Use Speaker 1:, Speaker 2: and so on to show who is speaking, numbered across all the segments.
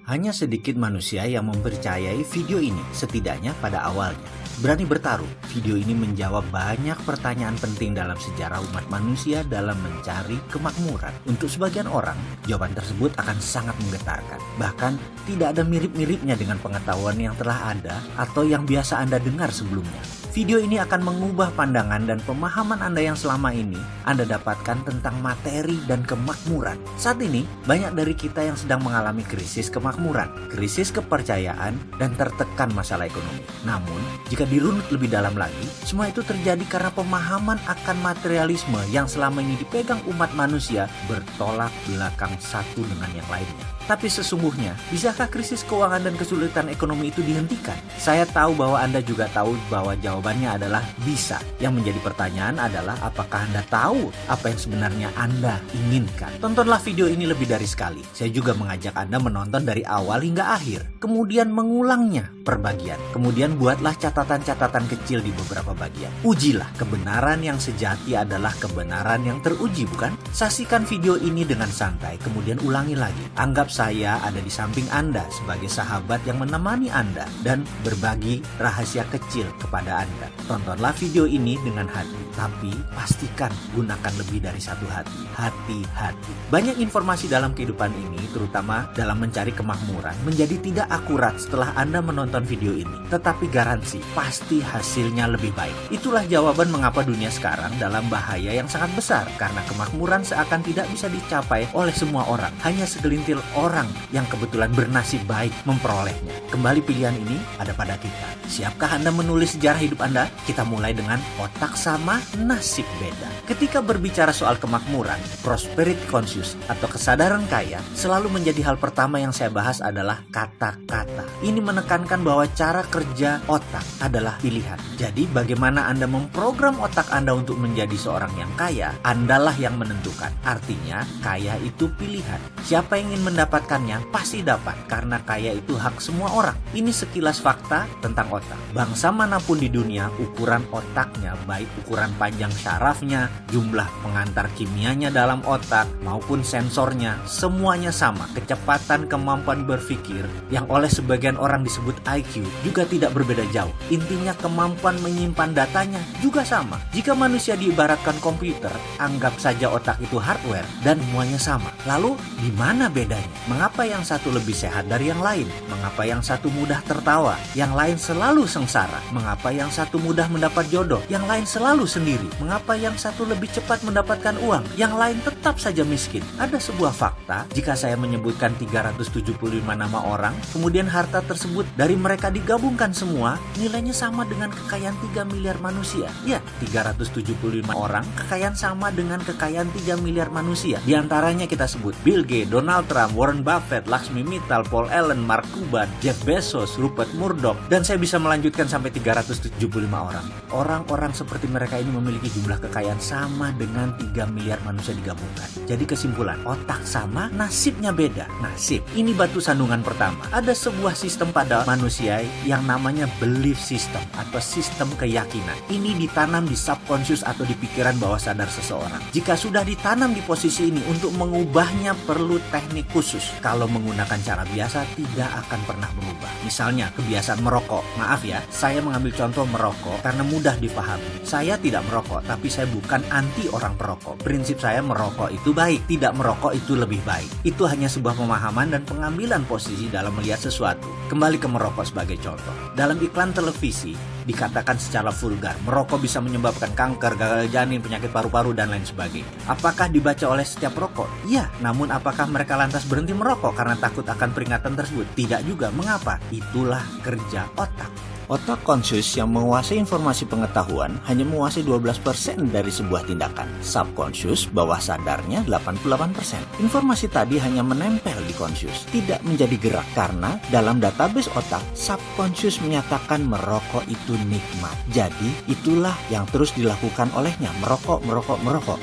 Speaker 1: Hanya sedikit manusia yang mempercayai video ini, setidaknya pada awalnya. Berani bertaruh, video ini menjawab banyak pertanyaan penting dalam sejarah umat manusia dalam mencari kemakmuran. Untuk sebagian orang, jawaban tersebut akan sangat menggetarkan. Bahkan, tidak ada mirip-miripnya dengan pengetahuan yang telah ada atau yang biasa Anda dengar sebelumnya. Video ini akan mengubah pandangan dan pemahaman Anda yang selama ini Anda dapatkan tentang materi dan kemakmuran. Saat ini, banyak dari kita yang sedang mengalami krisis kemakmuran, krisis kepercayaan, dan tertekan masalah ekonomi. Namun, jika dirunut lebih dalam lagi, semua itu terjadi karena pemahaman akan materialisme yang selama ini dipegang umat manusia bertolak belakang satu dengan yang lainnya. Tapi sesungguhnya, bisakah krisis keuangan dan kesulitan ekonomi itu dihentikan? Saya tahu bahwa Anda juga tahu bahwa jawabannya adalah bisa. Yang menjadi pertanyaan adalah apakah Anda tahu apa yang sebenarnya Anda inginkan? Tontonlah video ini lebih dari sekali. Saya juga mengajak Anda menonton dari awal hingga akhir. Kemudian mengulangnya per bagian. Kemudian buatlah catatan-catatan kecil di beberapa bagian. Ujilah, kebenaran yang sejati adalah kebenaran yang teruji, bukan? Saksikan video ini dengan santai, kemudian ulangi lagi. Anggap saya ada di samping Anda sebagai sahabat yang menemani Anda dan berbagi rahasia kecil kepada Anda. Tontonlah video ini dengan hati, tapi pastikan gunakan lebih dari satu hati. Hati-hati. Banyak informasi dalam kehidupan ini, terutama dalam mencari kemakmuran, menjadi tidak akurat setelah Anda menonton video ini. Tetapi garansi, pasti hasilnya lebih baik. Itulah jawaban mengapa dunia sekarang dalam bahaya yang sangat besar, karena kemakmuran seakan tidak bisa dicapai oleh semua orang. Hanya segelintir orang yang kebetulan bernasib baik memperolehnya. Kembali pilihan ini ada pada kita. Siapkah Anda menulis sejarah hidup Anda? Kita mulai dengan otak sama, nasib beda. Ketika berbicara soal kemakmuran, prosperity conscious atau kesadaran kaya, selalu menjadi hal pertama yang saya bahas adalah kata-kata. Ini menekankan bahwa cara kerja otak adalah pilihan. Jadi bagaimana Anda memprogram otak Anda untuk menjadi seorang yang kaya, Andalah yang menentukan. Artinya, kaya itu pilihan. Siapa yang ingin mendapatkannya pasti dapat, karena kaya itu hak semua orang. Ini sekilas fakta tentang otak. Bangsa manapun di dunia, ukuran otaknya, baik ukuran panjang syarafnya, jumlah pengantar kimianya dalam otak, maupun sensornya, semuanya sama. Kecepatan kemampuan berpikir, yang oleh sebagian orang disebut IQ, juga tidak berbeda jauh. Intinya kemampuan menyimpan datanya juga sama. Jika manusia diibaratkan komputer, anggap saja otak itu hardware, dan semuanya sama. Lalu, di mana bedanya? Mengapa yang satu lebih sehat dari yang lain? Mengapa yang satu mudah tertawa? Yang lain selalu sengsara? Mengapa yang satu mudah mendapat jodoh? Yang lain selalu sendiri? Mengapa yang satu lebih cepat mendapatkan uang? Yang lain tetap saja miskin? Ada sebuah fakta, jika saya menyebutkan 375 nama orang, kemudian harta tersebut dari mereka digabungkan semua, nilainya sama dengan kekayaan 3 miliar manusia. Ya, 375 orang, kekayaan sama dengan kekayaan 3 miliar manusia. Di antaranya kita sebut Bill Gates, Donald Trump, Warren Buffett, Lakshmi Mittal, Paul Allen, Mark Cuban, Jeff Bezos, Rupert Murdoch, dan saya bisa melanjutkan sampai 375 orang. Orang-orang seperti mereka ini memiliki jumlah kekayaan sama dengan 3 miliar manusia digabungkan. Jadi kesimpulan, otak sama, nasibnya beda. Nasib, ini batu sandungan pertama. Ada sebuah sistem pada manusia yang namanya belief system atau sistem keyakinan. Ini ditanam di subconscious atau di pikiran bawah sadar seseorang. Jika sudah ditanam di posisi ini, untuk mengubahnya perlu teknik khusus. Kalau menggunakan cara biasa tidak akan pernah berubah. Misalnya kebiasaan merokok. Maaf ya, saya mengambil contoh merokok karena mudah dipahami. Saya tidak merokok, tapi saya bukan anti orang perokok. Prinsip saya merokok itu baik, tidak merokok itu lebih baik. Itu hanya sebuah pemahaman dan pengambilan posisi dalam melihat sesuatu. Kembali ke merokok sebagai contoh. Dalam iklan televisi dikatakan secara vulgar, merokok bisa menyebabkan kanker, gagal janin, penyakit paru-paru, dan lain sebagainya. Apakah dibaca oleh setiap perokok? Ya, namun apakah mereka lantas berhenti merokok karena takut akan peringatan tersebut? Tidak juga. Mengapa? Itulah kerja otak. Otak conscious yang menguasai informasi pengetahuan hanya menguasai 12% dari sebuah tindakan. Subconscious, bawah sadarnya 88%. Informasi tadi hanya menempel di conscious, tidak menjadi gerak karena dalam database otak, subconscious menyatakan merokok itu nikmat. Jadi, itulah yang terus dilakukan olehnya, merokok.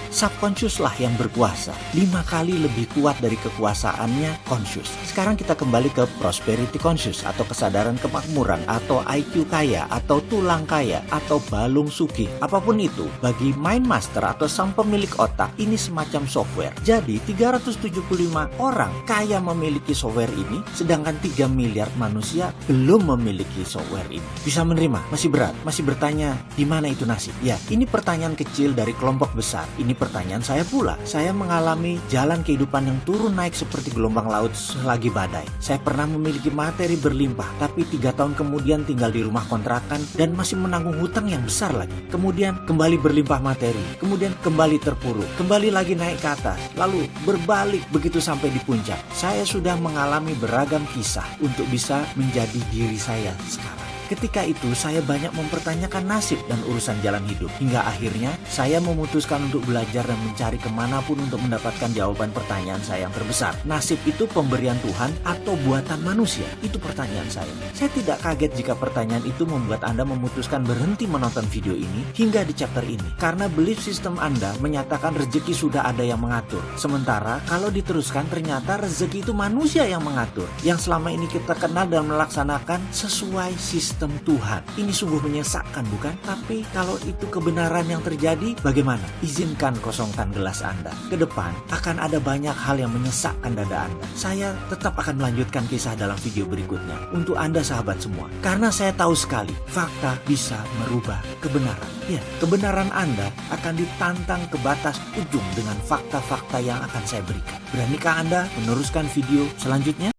Speaker 1: Subconscious lah yang berkuasa, 5 kali lebih kuat dari kekuasaannya conscious. Sekarang kita kembali ke prosperity conscious atau kesadaran kemakmuran atau IQ IQ kaya atau tulang kaya atau balung sugih. Apapun itu, bagi Mindmaster atau sang pemilik otak, ini semacam software. Jadi 375 orang kaya memiliki software ini, sedangkan 3 miliar manusia belum memiliki software ini. Bisa menerima? Masih berat? Masih bertanya, di mana itu nasib? Ya, ini pertanyaan kecil dari kelompok besar. Ini pertanyaan saya pula. Saya mengalami jalan kehidupan yang turun naik seperti gelombang laut selagi badai. Saya pernah memiliki materi berlimpah, tapi 3 tahun kemudian tinggal di rumah kontrakan dan masih menanggung hutang yang besar lagi. Kemudian kembali berlimpah materi, kemudian kembali terpuruk, kembali lagi naik ke atas, lalu berbalik begitu sampai di puncak. Saya sudah mengalami beragam kisah untuk bisa menjadi diri saya sekarang. Ketika itu saya banyak mempertanyakan nasib dan urusan jalan hidup. Hingga akhirnya saya memutuskan untuk belajar dan mencari kemanapun untuk mendapatkan jawaban pertanyaan saya yang terbesar. Nasib itu pemberian Tuhan atau buatan manusia? Itu pertanyaan saya. Saya tidak kaget jika pertanyaan itu membuat Anda memutuskan berhenti menonton video ini hingga di chapter ini. Karena belief system Anda menyatakan rezeki sudah ada yang mengatur. Sementara kalau diteruskan ternyata rezeki itu manusia yang mengatur. Yang selama ini kita kenal dan melaksanakan sesuai sistem Tuhan. Ini sungguh menyesakkan, bukan? Tapi kalau itu kebenaran yang terjadi, bagaimana? Izinkan kosongkan gelas Anda. Ke depan akan ada banyak hal yang menyesakkan dada Anda. Saya tetap akan melanjutkan kisah dalam video berikutnya untuk Anda sahabat semua. Karena saya tahu sekali, fakta bisa merubah kebenaran. Ya, kebenaran Anda akan ditantang ke batas ujung dengan fakta-fakta yang akan saya berikan. Beranikah Anda meneruskan video selanjutnya?